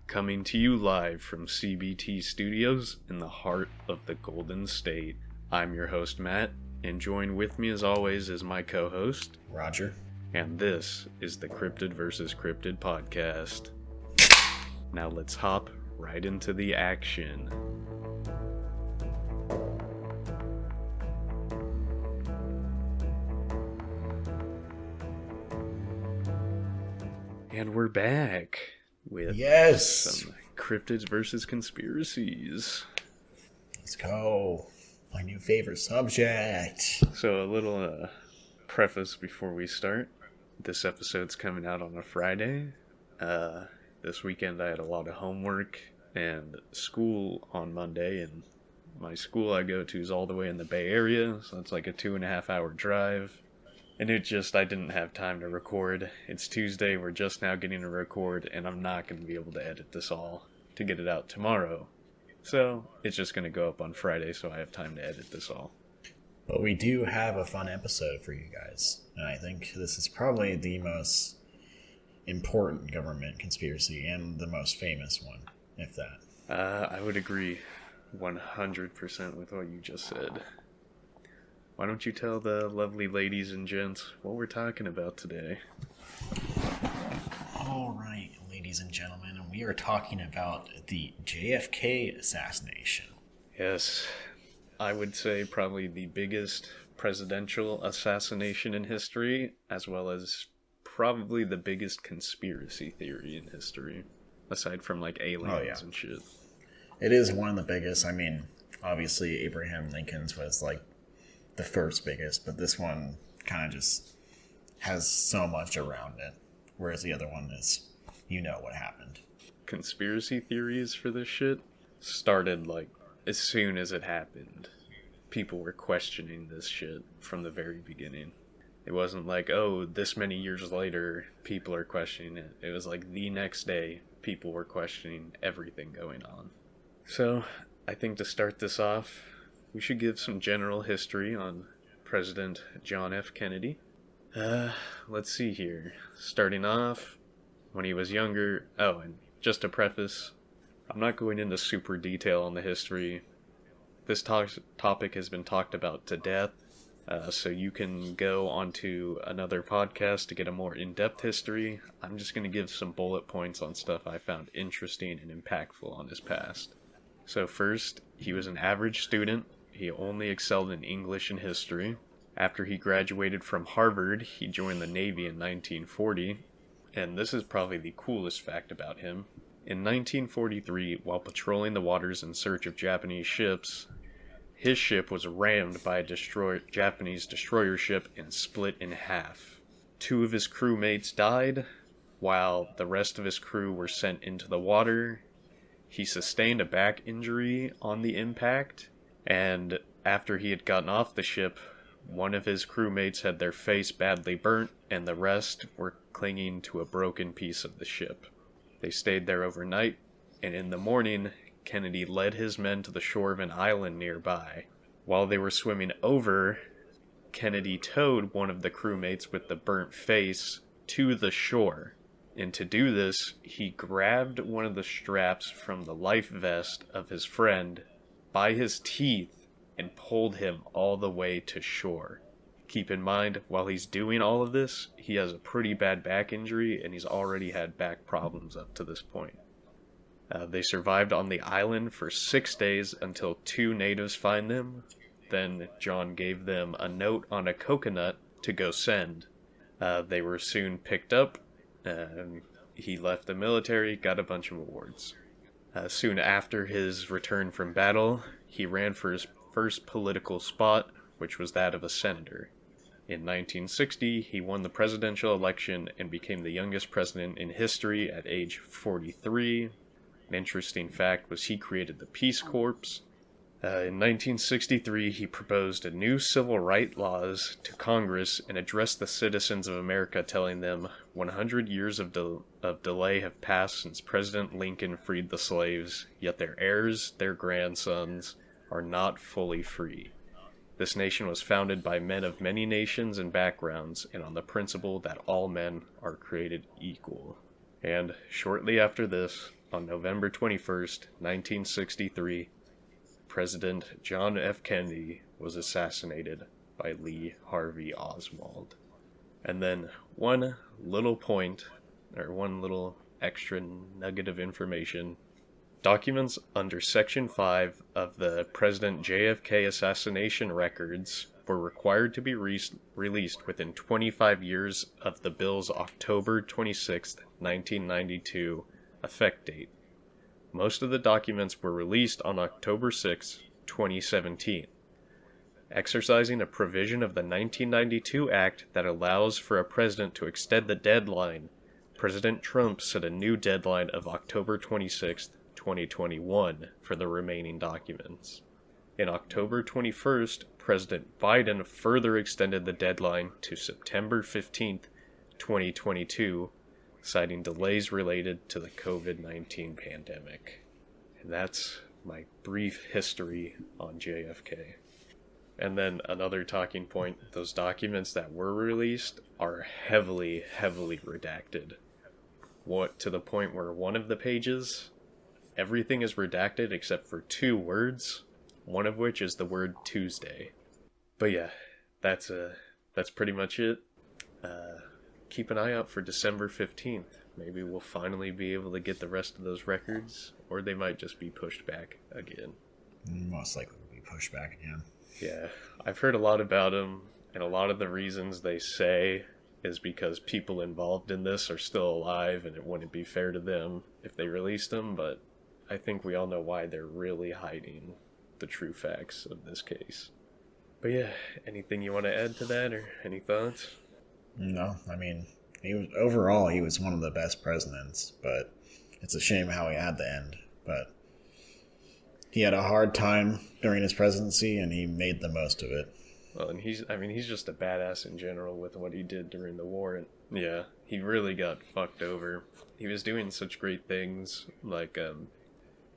Coming to you live from CBT Studios in the heart of the Golden State. I'm your host, Matt, and joined with me as always is my co-host, Roger. And this is the Cryptid vs. Cryptid podcast. Now let's hop right into the action. And we're back with some cryptids versus conspiracies. Let's go. My new favorite subject. So a little preface before we start. This episode's coming out on a Friday. This weekend I had a lot of homework and school on Monday, and my school I go to is all the way in the Bay Area, so it's like a 2.5 hour drive. And I didn't have time to record. It's Tuesday, we're just now getting to record, and I'm not going to be able to edit this all to get it out tomorrow. So, it's just going to go up on Friday, so I have time to edit this all. But we do have a fun episode for you guys. And I think this is probably the most important government conspiracy, and the most famous one, if that. I would agree 100% with what you just said. Why don't you tell the lovely ladies and gents what we're talking about today? All right, ladies and gentlemen, we are talking about the JFK assassination. Yes, I would say probably the biggest presidential assassination in history, as well as probably the biggest conspiracy theory in history, aside from like aliens and shit. It is one of the biggest. I mean, obviously Abraham Lincoln's was like the first biggest, but this one kind of just has so much around it, whereas the other one is, you know what happened. Conspiracy theories for this shit started like as soon as it happened. People were questioning this shit from the very beginning. It wasn't like, oh, this many years later people are questioning it. It was like the next day people were questioning everything going on. So I think to start this off, we should give some general history on President John F. Kennedy. Let's see here. Starting off, when he was younger... Oh, and just to preface, I'm not going into super detail on the history. This topic has been talked about to death, so you can go onto another podcast to get a more in-depth history. I'm just going to give some bullet points on stuff I found interesting and impactful on his past. So first, he was an average student. He only excelled in English and history. After he graduated from Harvard, he joined the Navy in 1940. And this is probably the coolest fact about him. In 1943, while patrolling the waters in search of Japanese ships, his ship was rammed by a Japanese destroyer ship and split in half. 2 of his crewmates died, while the rest of his crew were sent into the water. He sustained a back injury on the impact, and after he had gotten off the ship, one of his crewmates had their face badly burnt, and the rest were clinging to a broken piece of the ship. They stayed there overnight, and in the morning, Kennedy led his men to the shore of an island nearby. While they were swimming over, Kennedy towed one of the crewmates with the burnt face to the shore. And to do this, he grabbed one of the straps from the life vest of his friend by his teeth and pulled him all the way to shore. Keep in mind, while he's doing all of this, he has a pretty bad back injury, and he's already had back problems up to this point. They survived on the island for 6 days until 2 natives find them. Then John gave them a note on a coconut to go send. They were soon picked up. He left the military, got a bunch of awards. Soon after his return from battle, he ran for his first political spot, which was that of a senator. In 1960, he won the presidential election and became the youngest president in history at age 43. An interesting fact was he created the Peace Corps. In 1963, he proposed a new civil rights laws to Congress and addressed the citizens of America, telling them 100 years of delay have passed since President Lincoln freed the slaves, yet their heirs, their grandsons, are not fully free. This nation was founded by men of many nations and backgrounds, and on the principle that all men are created equal. And shortly after this, on November 21st, 1963, President John F. Kennedy was assassinated by Lee Harvey Oswald. And then one little extra nugget of information. Documents under Section 5 of the President JFK assassination records were required to be released within 25 years of the bill's October 26, 1992 effect date. Most of the documents were released on October 6, 2017. Exercising a provision of the 1992 Act that allows for a president to extend the deadline, President Trump set a new deadline of October 26, 2021 for the remaining documents. In October 21st, President Biden further extended the deadline to September 15th, 2022, citing delays related to the COVID-19 pandemic. And that's my brief history on JFK. And then another talking point, those documents that were released are heavily redacted. To the point where one of the pages, everything is redacted except for 2 words, one of which is the word Tuesday. But yeah, that's pretty much it. Keep an eye out for December 15th. Maybe we'll finally be able to get the rest of those records, or they might just be pushed back again. Most likely will be pushed back again. Yeah, I've heard a lot about them, and a lot of the reasons they say is because people involved in this are still alive, and it wouldn't be fair to them if they released them, but I think we all know why they're really hiding the true facts of this case. But yeah, anything you want to add to that, or any thoughts? No, I mean, he was one of the best presidents, but it's a shame how he had to end. But he had a hard time during his presidency, and he made the most of it. Well, and he's just a badass in general with what he did during the war. And yeah, he really got fucked over. He was doing such great things, like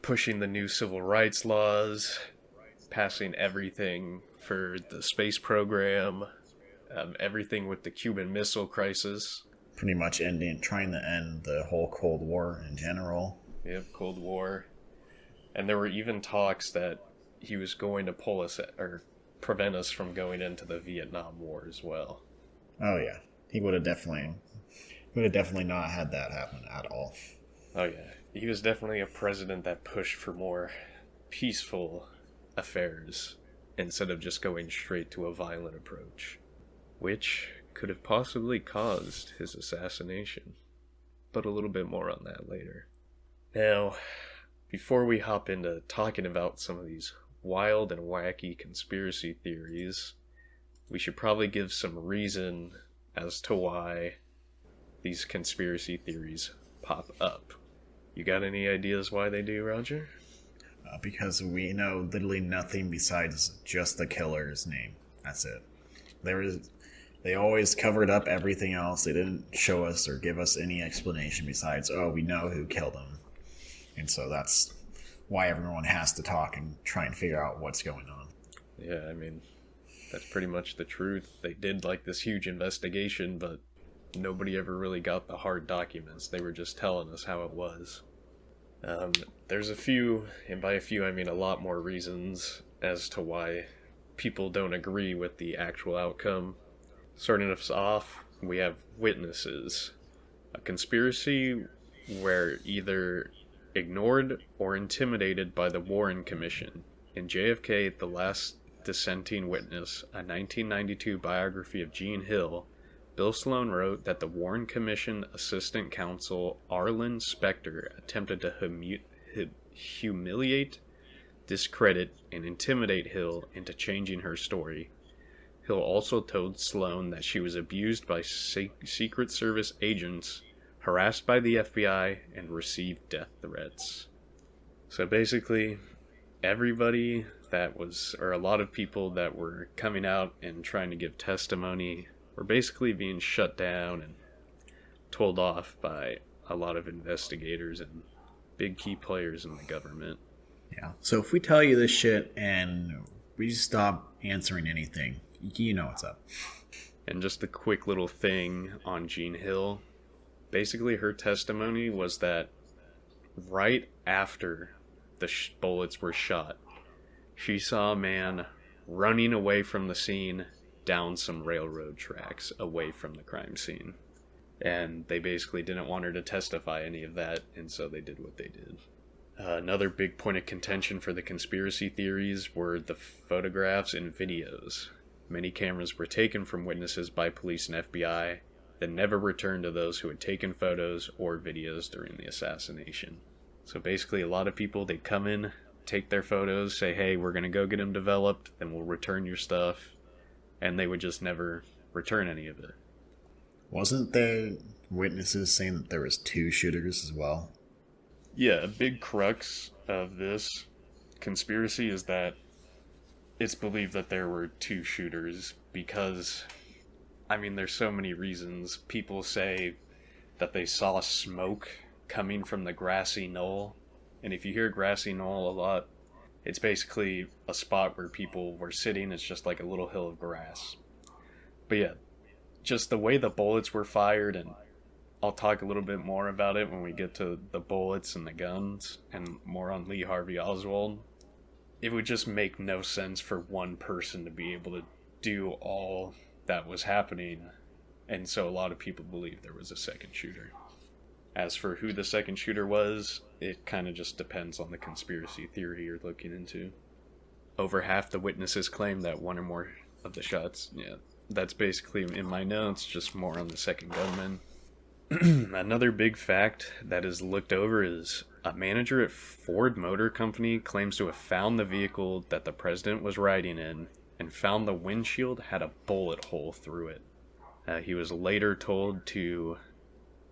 pushing the new civil rights laws, passing everything for the space program, everything with the Cuban Missile Crisis. Pretty much trying to end the whole Cold War in general. Yep, Cold War. And there were even talks that he was going to pull us, or prevent us from going into the Vietnam War as well. Oh yeah, he would have definitely not had that happen at all. Oh yeah, he was definitely a president that pushed for more peaceful affairs instead of just going straight to a violent approach, which could have possibly caused his assassination. But a little bit more on that later. Now, before we hop into talking about some of these wild and wacky conspiracy theories, we should probably give some reason as to why these conspiracy theories pop up. You got any ideas why they do, Roger? Because we know literally nothing besides just the killer's name. That's it. They always covered up everything else. They didn't show us or give us any explanation besides, oh, we know who killed him. And so that's why everyone has to talk and try and figure out what's going on. Yeah, I mean, that's pretty much the truth. They did like this huge investigation, but nobody ever really got the hard documents. They were just telling us how it was. There's a few, and by a few I mean a lot more reasons as to why people don't agree with the actual outcome. Starting us off, we have witnesses. A conspiracy where either ignored or intimidated by the Warren Commission. In JFK, The Last Dissenting Witness, a 1992 biography of Gene Hill, Bill Sloan wrote that the Warren Commission Assistant Counsel Arlen Specter attempted to humiliate, discredit, and intimidate Hill into changing her story. Hill also told Sloan that she was abused by Secret Service agents, harassed by the FBI, and received death threats. So basically, everybody that was, or a lot of people that were coming out and trying to give testimony were basically being shut down and told off by a lot of investigators and big key players in the government. Yeah. So if we tell you this shit and we stop answering anything, you know what's up. And just a quick little thing on Gene Hill. Basically, her testimony was that right after the bullets were shot, she saw a man running away from the scene down some railroad tracks away from the crime scene. And they basically didn't want her to testify any of that, and so they did what they did. Another big point of contention for the conspiracy theories were the photographs and videos. Many cameras were taken from witnesses by police and FBI, then never returned to those who had taken photos or videos during the assassination. So basically, a lot of people, they'd come in, take their photos, say, hey, we're going to go get them developed, then we'll return your stuff, and they would just never return any of it. Wasn't there witnesses saying that there was 2 shooters as well? Yeah, a big crux of this conspiracy is that it's believed that there were 2 shooters because, I mean, there's so many reasons. People say that they saw smoke coming from the grassy knoll, and if you hear grassy knoll a lot, it's basically a spot where people were sitting. It's just like a little hill of grass. But yeah, just the way the bullets were fired, and I'll talk a little bit more about it when we get to the bullets and the guns and more on Lee Harvey Oswald. It would just make no sense for one person to be able to do all that was happening, and so a lot of people believe there was a second shooter. As for who the second shooter was, it kind of just depends on the conspiracy theory you're looking into. Over half the witnesses claim that one or more of the shots, yeah, that's basically in my notes, just more on the second gunman. Another big fact that is looked over is a manager at Ford Motor Company claims to have found the vehicle that the president was riding in and found the windshield had a bullet hole through it. He was later told to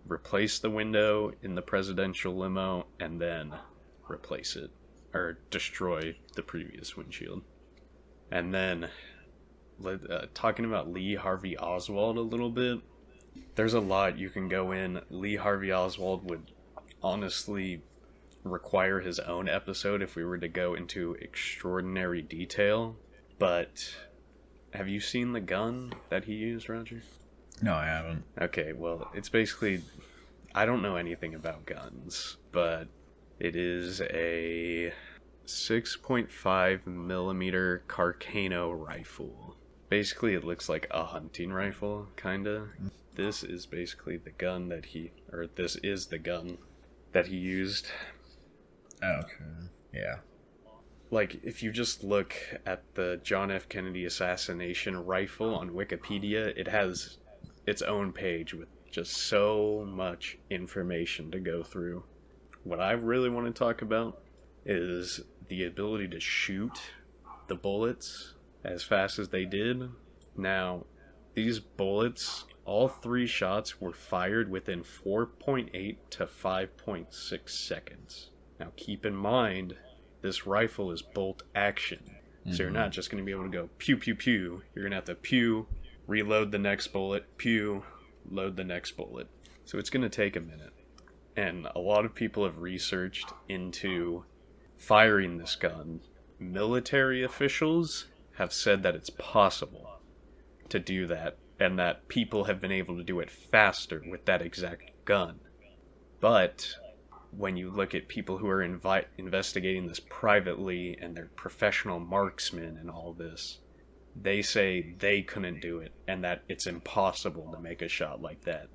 replace the window in the presidential limo and then replace it, or destroy the previous windshield. And then, talking about Lee Harvey Oswald a little bit, there's a lot you can go in. Lee Harvey Oswald would honestly require his own episode if we were to go into extraordinary detail. But have you seen the gun that he used, Roger? No, I haven't. Okay, well, it's basically, I don't know anything about guns, but it is a 6.5 millimeter Carcano rifle. Basically, it looks like a hunting rifle, kinda. This is basically the gun that this is the gun that he used. Okay, yeah. Like, if you just look at the John F. Kennedy assassination rifle on Wikipedia, it has its own page with just so much information to go through. What I really want to talk about is the ability to shoot the bullets as fast as they did. Now, these bullets, all 3 shots were fired within 4.8 to 5.6 seconds. Now, keep in mind, this rifle is bolt action. So you're not just going to be able to go pew, pew, pew. You're going to have to pew, reload the next bullet, pew, load the next bullet. So it's going to take a minute. And a lot of people have researched into firing this gun. Military officials have said that it's possible to do that, and that people have been able to do it faster with that exact gun. But when you look at people who are investigating this privately, and they're professional marksmen and all this, they say they couldn't do it, and that it's impossible to make a shot like that.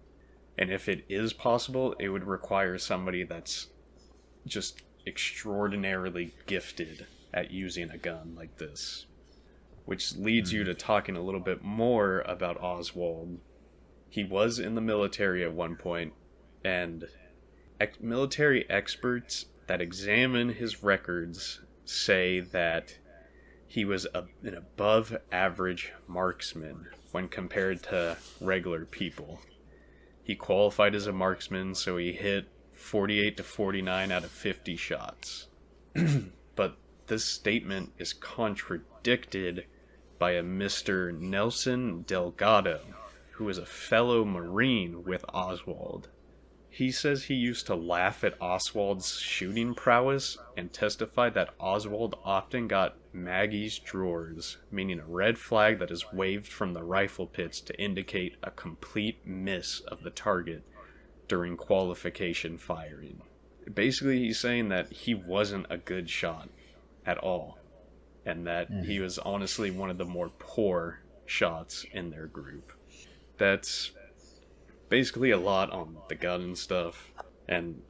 And if it is possible, it would require somebody that's just extraordinarily gifted at using a gun like this. Which leads you to talking a little bit more about Oswald. He was in the military at one point, and military experts that examine his records say that he was an above average marksman when compared to regular people. He qualified as a marksman, so he hit 48 to 49 out of 50 shots. But this statement is contradicted by a Mr. Nelson Delgado, who is a fellow Marine with Oswald. He says he used to laugh at Oswald's shooting prowess and testified that Oswald often got Maggie's drawers, meaning a red flag that is waved from the rifle pits to indicate a complete miss of the target during qualification firing. Basically, he's saying that he wasn't a good shot at all, and that he was honestly one of the more poor shots in their group. That's basically a lot on the gun and stuff, and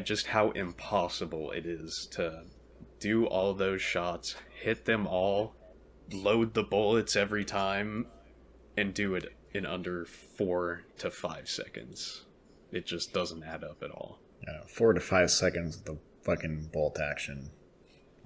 just how impossible it is to do all those shots, hit them all, load the bullets every time, and do it in under 4 to 5 seconds. It just doesn't add up at all. 4 to 5 seconds of the fucking bolt action.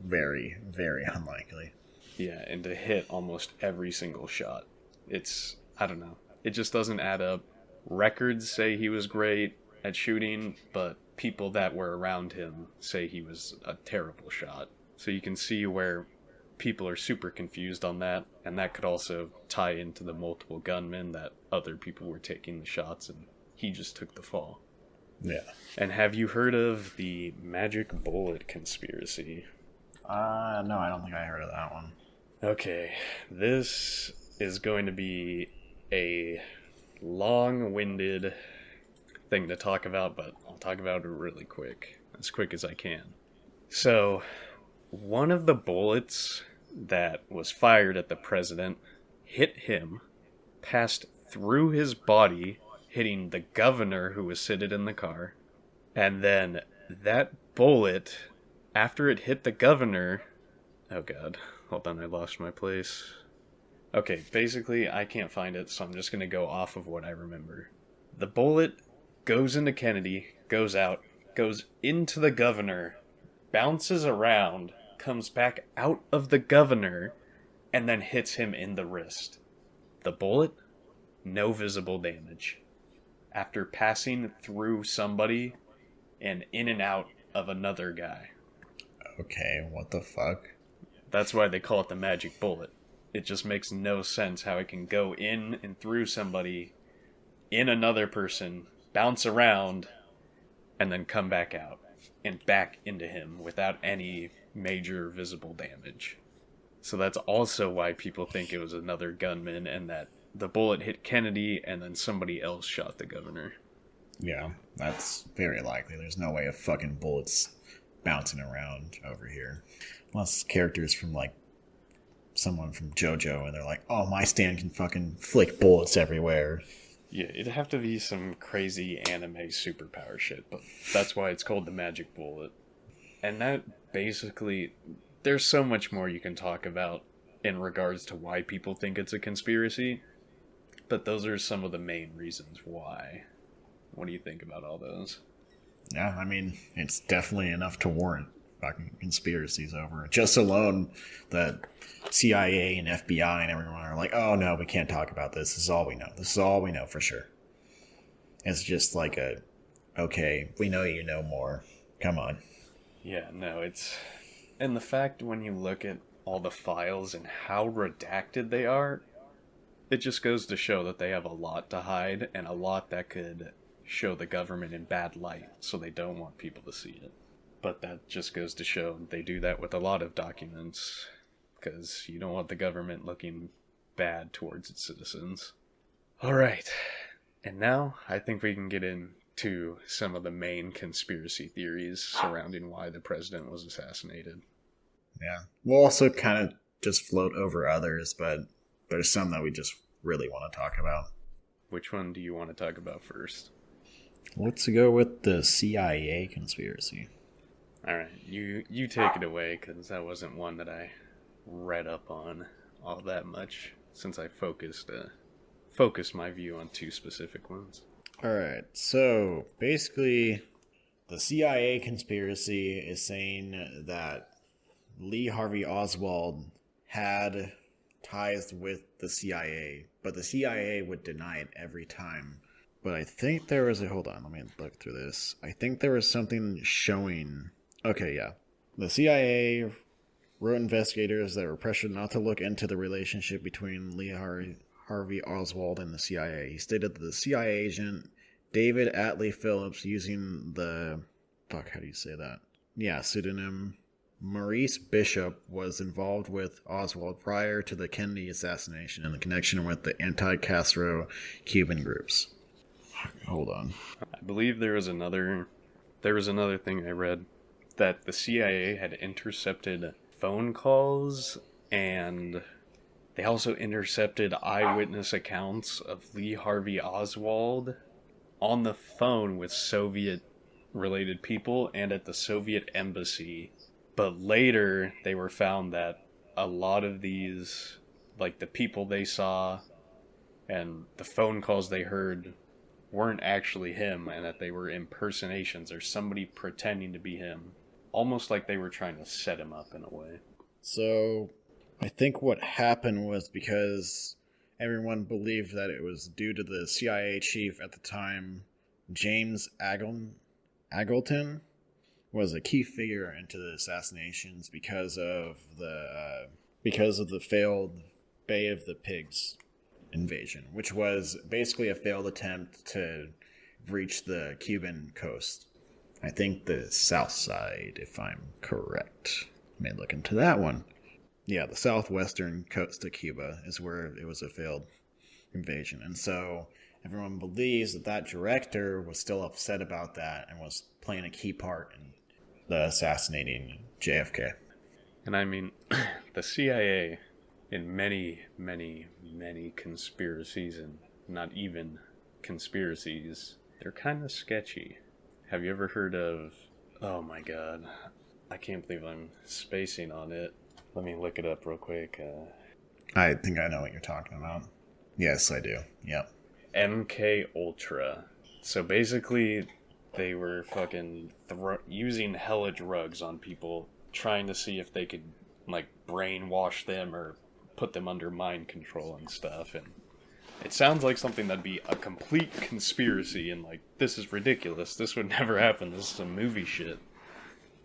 Very, very unlikely. Yeah, and to hit almost every single shot. I don't know. It just doesn't add up. Records say he was great at shooting, but people that were around him say he was a terrible shot. So you can see where people are super confused on that, and that could also tie into the multiple gunmen that other people were taking the shots and he just took the fall. Yeah. And have you heard of the magic bullet conspiracy? No, I don't think I heard of that one. Okay, this is going to be a long-winded thing to talk about, but I'll talk about it really quick as I can. So, one of the bullets that was fired at the president hit him, passed through his body, hitting the governor who was seated in the car, and then that bullet, after it hit the governor... Oh god, hold on, I lost my place. Okay, basically, I can't find it, so I'm just going to go off of what I remember. The bullet goes into Kennedy, goes out, goes into the governor, bounces around, comes back out of the governor, and then hits him in the wrist. The bullet, no visible damage. After passing through somebody and in and out of another guy. Okay, what the fuck? That's why they call it the magic bullet. It just makes no sense how it can go in and through somebody, in another person, bounce around, and then come back out and back into him without any major visible damage. So that's also why people think it was another gunman and that the bullet hit Kennedy and then somebody else shot the governor. Yeah, that's very likely. There's no way of fucking bullets bouncing around over here. Unless characters from, like, someone from JoJo and they're like, oh, my stand can fucking flick bullets everywhere. Yeah, it'd have to be some crazy anime superpower shit, but that's why it's called the magic bullet. And that basically, there's so much more you can talk about in regards to why people think it's a conspiracy, but those are some of the main reasons why. What do you think about all those? Yeah, I mean, it's definitely enough to warrant fucking conspiracies over it. Just alone, the CIA and FBI and everyone are like, oh no, we can't talk about this. This is all we know. This is all we know for sure. It's just like okay, we know you know more. Come on. Yeah, no, it's... And the fact when you look at all the files and how redacted they are, it just goes to show that they have a lot to hide and a lot that could show the government in bad light, so they don't want people to see it. But that just goes to show they do that with a lot of documents, because you don't want the government looking bad towards its citizens. Alright, and now I think we can get into some of the main conspiracy theories surrounding why the president was assassinated. Yeah. We'll also kind of just float over others, but there's some that we just really want to talk about. Which one do you want to talk about first? Let's go with the CIA conspiracy. Alright, you take it away, because that wasn't one that I read up on all that much, since I focused my view on two specific ones. Alright, so basically the CIA conspiracy is saying that Lee Harvey Oswald had ties with the CIA, but the CIA would deny it every time. But I think there was hold on, let me look through this. I think there was something showing... Okay, yeah. The CIA wrote investigators that were pressured not to look into the relationship between Lee Harvey Oswald and the CIA. He stated that the CIA agent David Atlee Phillips, using the... Fuck, how do you say that? Yeah, pseudonym Maurice Bishop, was involved with Oswald prior to the Kennedy assassination in the connection with the anti-Castro Cuban groups. Hold on. I believe there there was another thing I read that the CIA had intercepted phone calls, and they also intercepted eyewitness accounts of Lee Harvey Oswald on the phone with Soviet-related people and at the Soviet embassy. But later, they were found that a lot of these, like the people they saw and the phone calls they heard, weren't actually him, and that they were impersonations or somebody pretending to be him. Almost like they were trying to set him up in a way. So, I think what happened was because everyone believed that it was due to the CIA chief at the time, James Angleton, was a key figure into the assassinations because of the failed Bay of the Pigs invasion, which was basically a failed attempt to reach the Cuban coast. I think the south side, if I'm correct. May look into that one. Yeah, the southwestern coast of Cuba is where it was a failed invasion. And so everyone believes that that director was still upset about that and was playing a key part in the assassinating JFK. And I mean, the CIA, in many, many, many conspiracies, and not even conspiracies, they're kind of sketchy. Have you ever heard of... Oh my god. I can't believe I'm spacing on it. Let me look it up real quick. I think I know what you're talking about. Yes, I do. Yep. MK Ultra. So basically, they were fucking using hella drugs on people, trying to see if they could, like, brainwash them or put them under mind control and stuff. And it sounds like something that'd be a complete conspiracy, and like, this is ridiculous. This would never happen. This is some movie shit.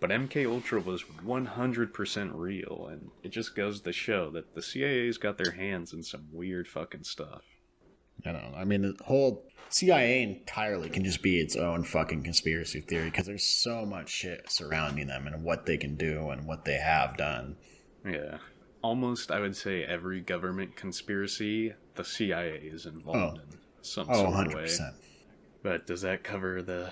But MK Ultra was 100% real, and it just goes to show that the CIA's got their hands in some weird fucking stuff. I don't know. I mean, the whole CIA entirely can just be its own fucking conspiracy theory because there's so much shit surrounding them and what they can do and what they have done. Yeah. Almost, I would say, every government conspiracy, the CIA is involved in some sort of 100%. way. But does that cover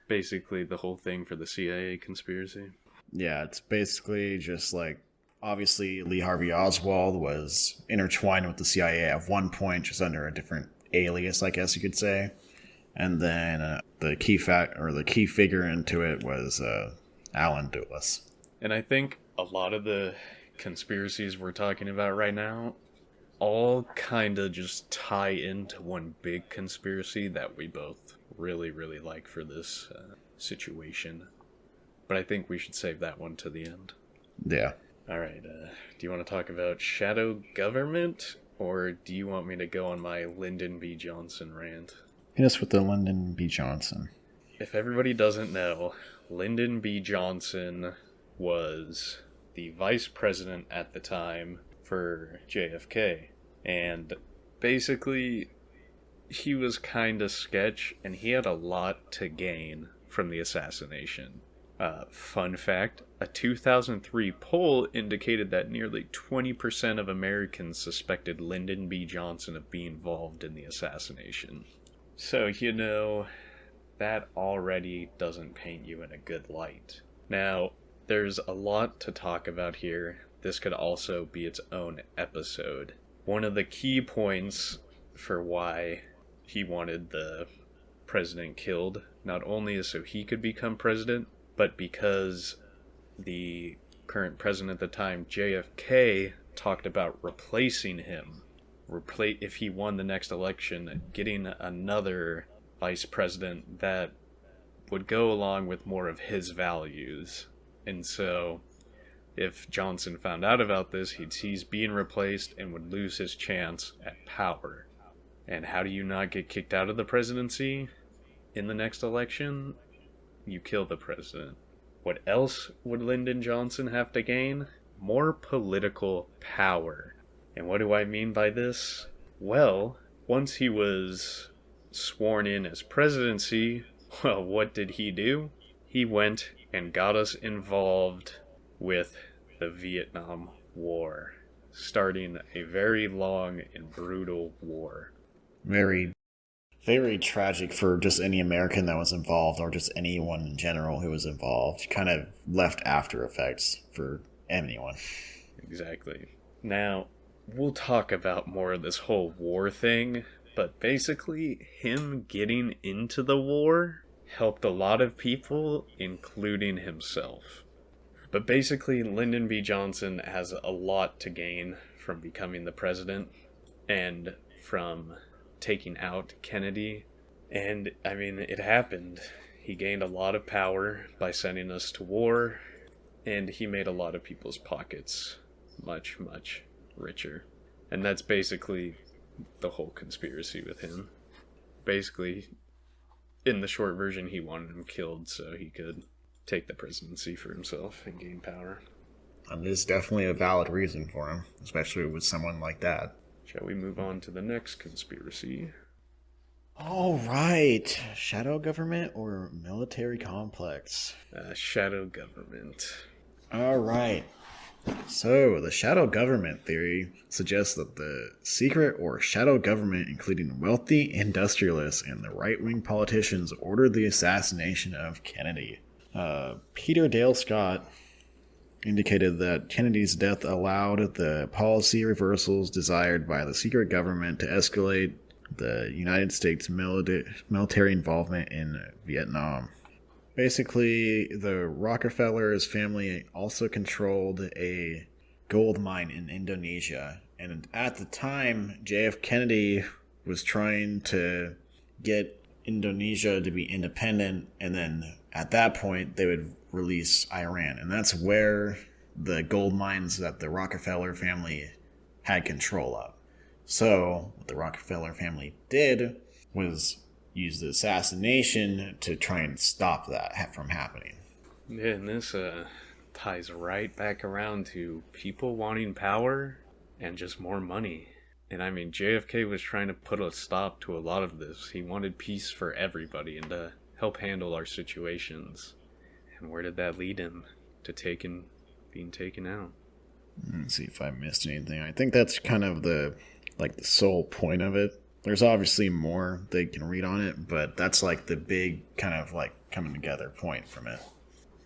basically the whole thing for the CIA conspiracy? Yeah, it's basically just like, obviously Lee Harvey Oswald was intertwined with the CIA at one point, just under a different alias, I guess you could say. And then the key figure into it was Alan Dulles. And I think a lot of the conspiracies we're talking about right now all kind of just tie into one big conspiracy that we both really, really like for this situation. But I think we should save that one to the end. Yeah. Alright, do you want to talk about shadow government, or do you want me to go on my Lyndon B. Johnson rant? Hit us with the Lyndon B. Johnson. If everybody doesn't know, Lyndon B. Johnson was the vice president at the time for JFK. And basically, he was kind of sketch, and he had a lot to gain from the assassination. Fun fact, a 2003 poll indicated that nearly 20% of Americans suspected Lyndon B. Johnson of being involved in the assassination. So, that already doesn't paint you in a good light. Now, there's a lot to talk about here. This could also be its own episode. One of the key points for why he wanted the president killed, not only is so he could become president, but because the current president at the time, JFK, talked about replacing him. If he won the next election, getting another vice president that would go along with more of his values. And so, if Johnson found out about this, he'd see he's being replaced and would lose his chance at power. And how do you not get kicked out of the presidency in the next election? You kill the president. What else would Lyndon Johnson have to gain? More political power. And what do I mean by this? Well, once he was sworn in as presidency, well, what did he do? He went and got us involved with the Vietnam War, starting a very long and brutal war. Very very tragic for just any American that was involved, or just anyone in general who was involved. Kind of left after effects for anyone. Exactly. Now, we'll talk about more of this whole war thing, but basically, him getting into the war helped a lot of people, including himself. But basically, Lyndon B. Johnson has a lot to gain from becoming the president and from taking out Kennedy. And, I mean, it happened. He gained a lot of power by sending us to war, and he made a lot of people's pockets much, much richer. And that's basically the whole conspiracy with him. Basically, in the short version, he wanted him killed so he could take the presidency for himself and gain power. And there's definitely a valid reason for him, especially with someone like that. Shall we move on to the next conspiracy? All right. Shadow government or military complex? Shadow government. All right. So, the shadow government theory suggests that the secret or shadow government, including wealthy industrialists and the right-wing politicians, ordered the assassination of Kennedy. Peter Dale Scott indicated that Kennedy's death allowed the policy reversals desired by the secret government to escalate the United States military involvement in Vietnam. Basically, the Rockefellers family also controlled a gold mine in Indonesia. And at the time, JF Kennedy was trying to get Indonesia to be independent. And then at that point, they would release Iran. And that's where the gold mines that the Rockefeller family had control of. So what the Rockefeller family did was use the assassination to try and stop that from happening. Yeah, and this ties right back around to people wanting power and just more money. And I mean, JFK was trying to put a stop to a lot of this. He wanted peace for everybody and to help handle our situations. And where did that lead him? To being taken out. Let's see if I missed anything. I think that's kind of the sole point of it. There's obviously more they can read on it, but that's like the big kind of like coming together point from it.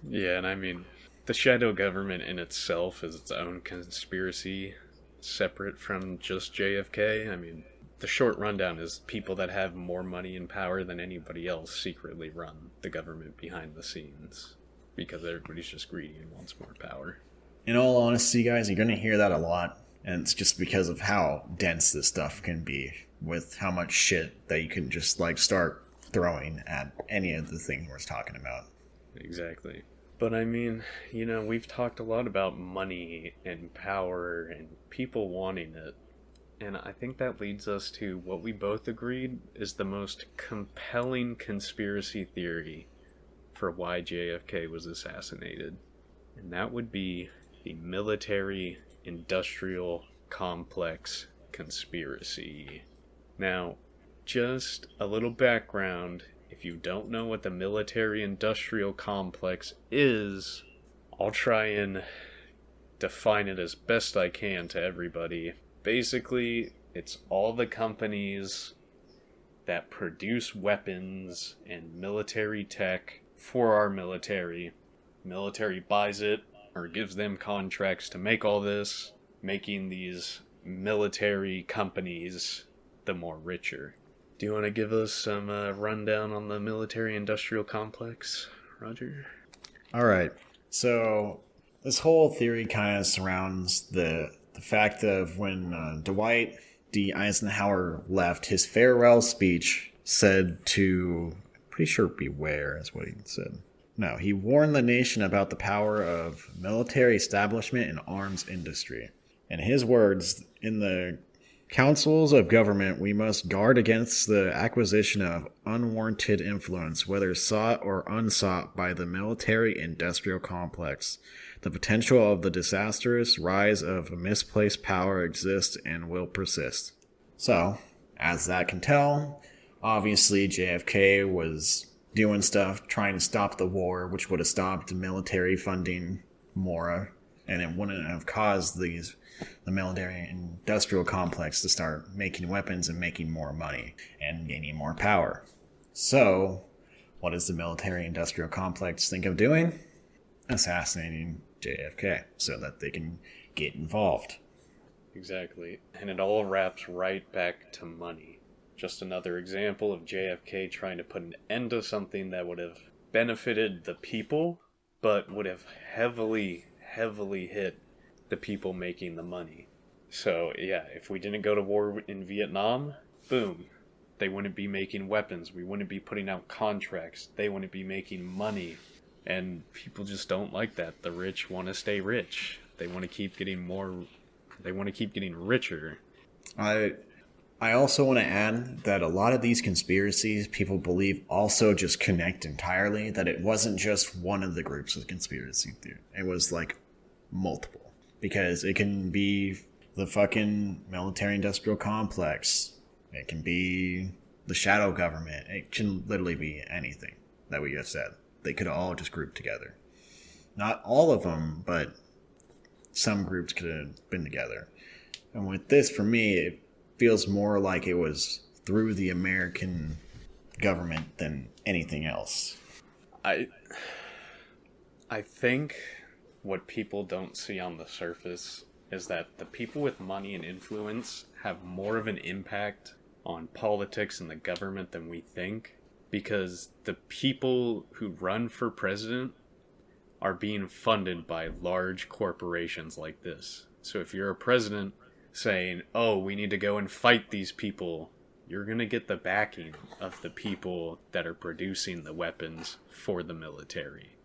Yeah, and I mean, the shadow government in itself is its own conspiracy, separate from just JFK. I mean, the short rundown is people that have more money and power than anybody else secretly run the government behind the scenes, because everybody's just greedy and wants more power. In all honesty, guys, you're going to hear that a lot, and it's just because of how dense this stuff can be, with how much shit that you can just like start throwing at any of the things we're talking about. Exactly. But I mean, you know, we've talked a lot about money and power and people wanting it. And I think that leads us to what we both agreed is the most compelling conspiracy theory for why JFK was assassinated. And that would be the military-industrial complex conspiracy. Now, just a little background. If you don't know what the military-industrial complex is, I'll try and define it as best I can to everybody. Basically, it's all the companies that produce weapons and military tech for our military. Military buys it or gives them contracts to make all this, making these military companies the more richer. Do you want to give us some rundown on the military-industrial complex, Roger? All right. So this whole theory kind of surrounds the fact of when Dwight D. Eisenhower left, his farewell speech said to, I'm pretty sure beware is what he said. No, he warned the nation about the power of military establishment and arms industry. In his words, in the councils of government, we must guard against the acquisition of unwarranted influence, whether sought or unsought by the military-industrial complex. The potential of the disastrous rise of misplaced power exists and will persist. So, as that can tell, obviously JFK was doing stuff, trying to stop the war, which would have stopped military funding more. and it wouldn't have caused the military industrial complex to start making weapons and making more money and gaining more power. So, what does the military industrial complex think of doing? Assassinating JFK so that they can get involved. Exactly. And it all wraps right back to money. Just another example of JFK trying to put an end to something that would have benefited the people, but would have heavily hit the people making the money. So, yeah, if we didn't go to war in Vietnam, boom, they wouldn't be making weapons. We wouldn't be putting out contracts. They wouldn't be making money. And people just don't like that. The rich want to stay rich. They want to keep getting more. They want to keep getting richer. I also want to add that a lot of these conspiracies people believe also just connect entirely, that it wasn't just one of the groups of conspiracy theory. It was like multiple. Because it can be the fucking military industrial complex. It can be the shadow government. It can literally be anything that we just said. They could all just group together. Not all of them, but some groups could have been together. And with this, for me, it feels more like it was through the American government than anything else. I think what people don't see on the surface is that the people with money and influence have more of an impact on politics and the government than we think, because the people who run for president are being funded by large corporations like this. So if you're a president saying, oh, we need to go and fight these people, you're going to get the backing of the people that are producing the weapons for the military.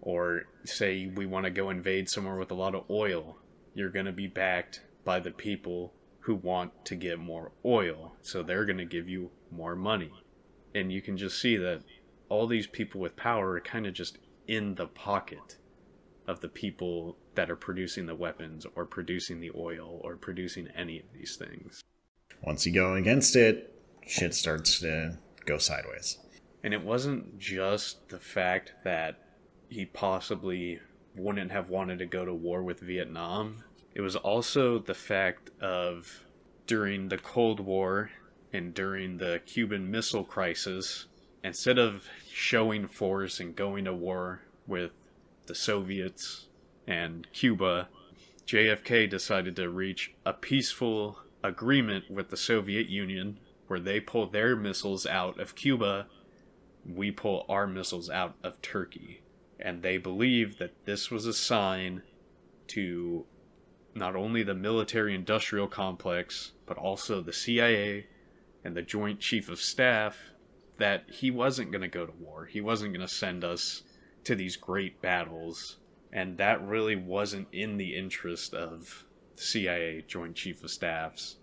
Or say we want to go invade somewhere with a lot of oil, you're going to be backed by the people who want to get more oil, so they're going to give you more money. And you can just see that all these people with power are kind of just in the pocket of the people that are producing the weapons or producing the oil or producing any of these things. Once you go against it, shit starts to go sideways. And it wasn't just the fact that he possibly wouldn't have wanted to go to war with Vietnam. It was also the fact of during the Cold War and during the Cuban Missile Crisis, instead of showing force and going to war with the Soviets and Cuba, JFK decided to reach a peaceful agreement with the Soviet Union where they pull their missiles out of Cuba, we pull our missiles out of Turkey. And they believed that this was a sign to not only the military-industrial complex, but also the CIA and the Joint Chief of Staff, that he wasn't going to go to war. He wasn't going to send us to these great battles. And that really wasn't in the interest of the CIA, Joint Chief of Staffs,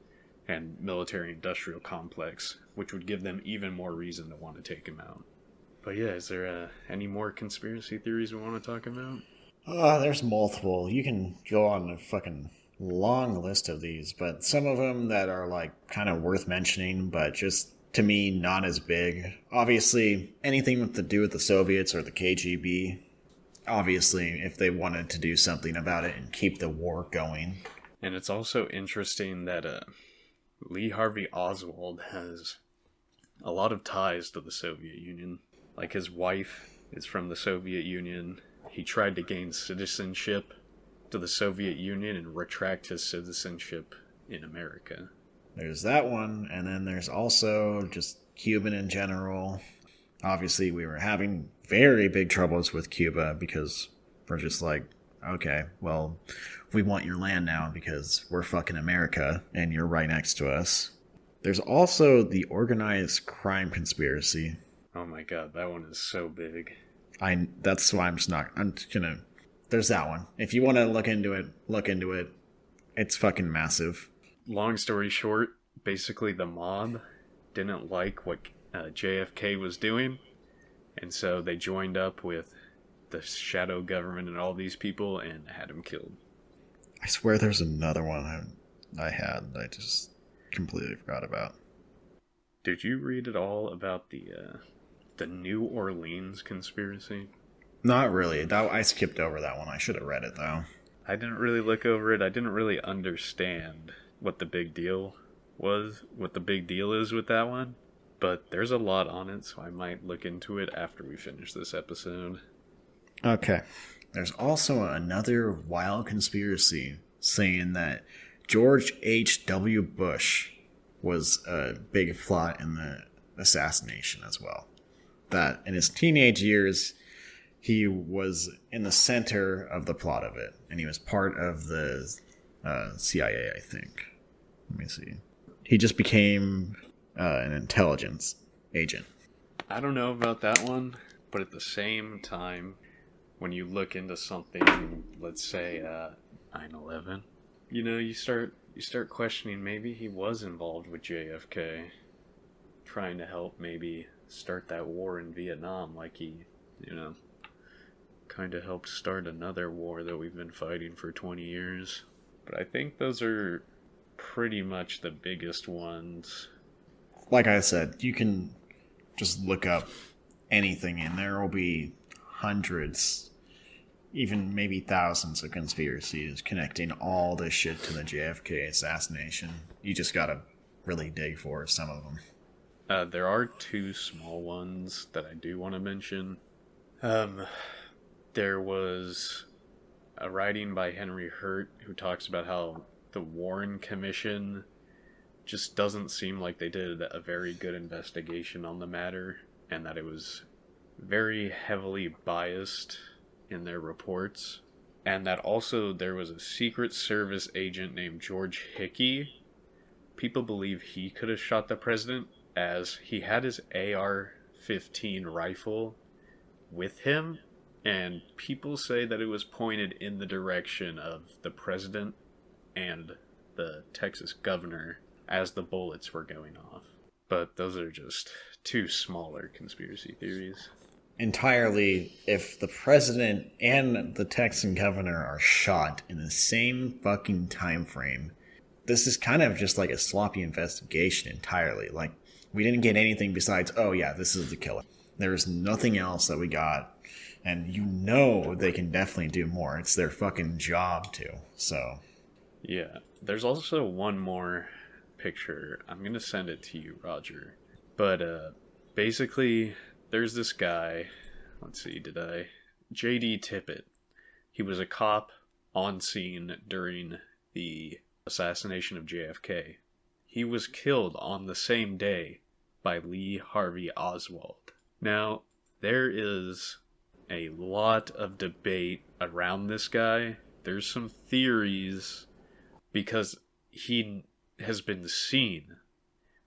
and military-industrial complex, which would give them even more reason to want to take him out. But yeah, is there any more conspiracy theories we want to talk about? There's multiple. You can go on a fucking long list of these, but some of them that are like kind of worth mentioning, but just to me not as big. Obviously, anything to do with the Soviets or the KGB. Obviously, if they wanted to do something about it and keep the war going. And it's also interesting that Lee Harvey Oswald has a lot of ties to the Soviet Union. Like, his wife is from the Soviet Union. He tried to gain citizenship to the Soviet Union and retract his citizenship in America. There's that one, and then there's also just Cuban in general. Obviously, we were having very big troubles with Cuba because we're just like, okay, well, we want your land now because we're fucking America and you're right next to us. There's also the organized crime conspiracy. Oh my god, that one is so big. That's why I'm just gonna, there's that one. If you want to look into it. It's fucking massive. Long story short, basically the mob didn't like what JFK was doing, and so they joined up with the shadow government and all these people and had him killed. I swear there's another one I just completely forgot about. Did you read at all about the New Orleans conspiracy? Not really. I skipped over that one. I should have read it, though. I didn't really look over it. I didn't really understand what the big deal was, what the big deal is with that one. But there's a lot on it, so I might look into it after we finish this episode. Okay. There's also another wild conspiracy saying that George H.W. Bush was a big plot in the assassination as well. That in his teenage years, he was in the center of the plot of it, and he was part of the CIA, I think. Let me see. He just became an intelligence agent. I don't know about that one, but at the same time, when you look into something, let's say 9/11, you start questioning maybe he was involved with JFK, trying to help maybe start that war in Vietnam, like he, kind of helped start another war that we've been fighting for 20 years. But I think those are pretty much the biggest ones. Like I said, you can just look up anything and there will be hundreds, even maybe thousands of conspiracies connecting all this shit to the JFK assassination. You just gotta really dig for some of them. There are two small ones that I do want to mention. There was a writing by Henry Hurt who talks about how the Warren Commission just doesn't seem like they did a very good investigation on the matter, and that it was very heavily biased in their reports, and that also there was a Secret Service agent named George Hickey. People believe he could have shot the president, as he had his AR-15 rifle with him, and people say that it was pointed in the direction of the president and the Texas governor as the bullets were going off. But those are just two smaller conspiracy theories. Entirely, if the president and the Texan governor are shot in the same fucking time frame, this is kind of just like a sloppy investigation entirely. Like, we didn't get anything besides, oh yeah, this is the killer. There's nothing else that we got. And they can definitely do more. It's their fucking job to. So. Yeah. There's also one more picture. I'm going to send it to you, Roger. But basically, there's this guy. Let's see, J.D. Tippit. He was a cop on scene during the assassination of JFK. He was killed on the same day by Lee Harvey Oswald. Now, there is a lot of debate around this guy. There's some theories because he has been seen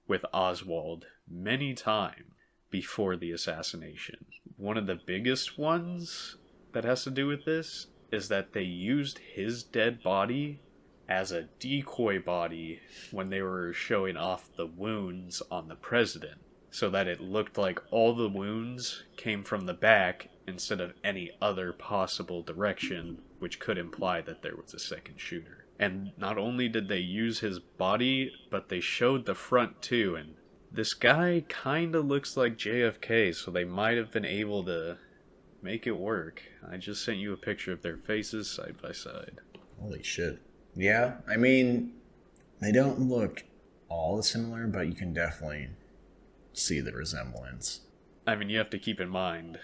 with Oswald many times before the assassination. One of the biggest ones that has to do with this is that they used his dead body as a decoy body when they were showing off the wounds on the president, so that it looked like all the wounds came from the back instead of any other possible direction, which could imply that there was a second shooter. And not only did they use his body, but they showed the front too, and this guy kinda looks like JFK, so they might have been able to make it work. I just sent you a picture of their faces side by side. Holy shit. Yeah, I mean, they don't look all similar, but you can definitely see the resemblance. I mean, you have to keep in mind,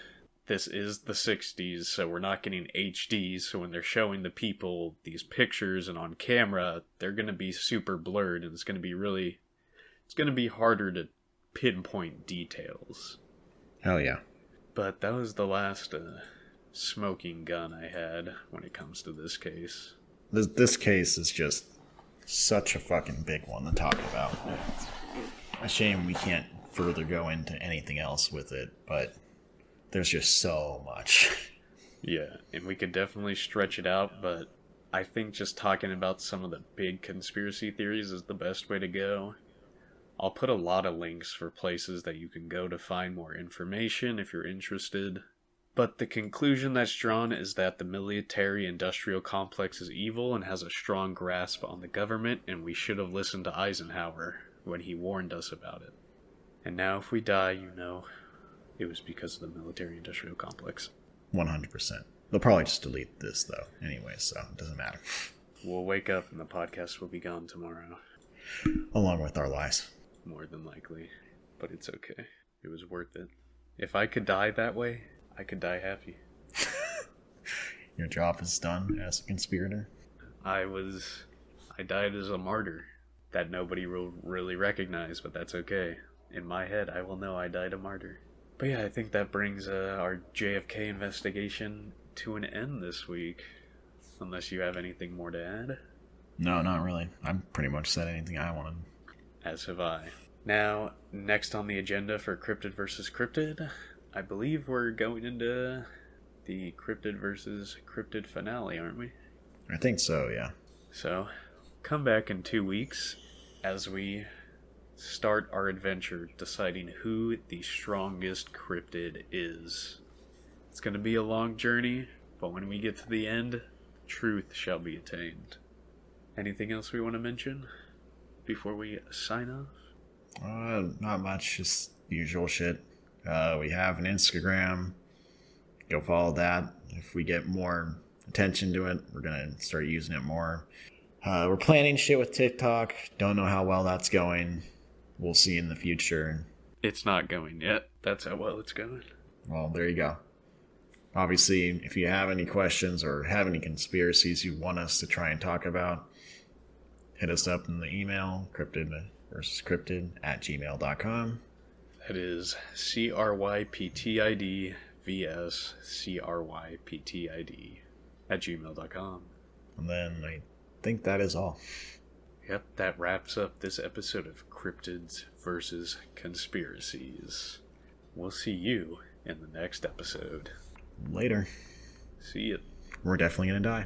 this is the 60s, so we're not getting HD, so when they're showing the people these pictures and on camera, they're going to be super blurred, and it's going to be harder to pinpoint details. Hell yeah. But that was the last smoking gun I had when it comes to this case. This case is just such a fucking big one to talk about. A shame we can't further go into anything else with it, but there's just so much. Yeah, and we could definitely stretch it out, but I think just talking about some of the big conspiracy theories is the best way to go. I'll put a lot of links for places that you can go to find more information if you're interested. But the conclusion that's drawn is that the military-industrial complex is evil and has a strong grasp on the government, and we should have listened to Eisenhower when he warned us about it. And now if we die, it was because of the military-industrial complex. 100%. They'll probably just delete this, though, anyway, so it doesn't matter. We'll wake up and the podcast will be gone tomorrow. Along with our lives. More than likely. But it's okay. It was worth it. If I could die that way, I could die happy. Your job is done as a conspirator? I died as a martyr. That nobody will really recognize, but that's okay. In my head, I will know I died a martyr. But yeah, I think that brings our JFK investigation to an end this week. Unless you have anything more to add? No, not really. I've pretty much said anything I wanted. As have I. Now, next on the agenda for Cryptid versus Cryptid, I believe we're going into the Cryptid versus Cryptid finale, aren't we? I think so, yeah. So, come back in 2 weeks as we start our adventure deciding who the strongest cryptid is. It's going to be a long journey, but when we get to the end, truth shall be attained. Anything else we want to mention before we sign off? Not much, just usual shit. We have an Instagram. Go follow that. If we get more attention to it, we're going to start using it more. We're planning shit with TikTok. Don't know how well that's going. We'll see in the future. It's not going yet. That's how well it's going. Well, there you go. Obviously, if you have any questions or have any conspiracies you want us to try and talk about, hit us up in the email, cryptid@gmail.com. That is CRYPTID@gmail.com. And then I think that is all. Yep, that wraps up this episode of Cryptids versus Conspiracies. We'll see you in the next episode. Later. See ya. We're definitely going to die.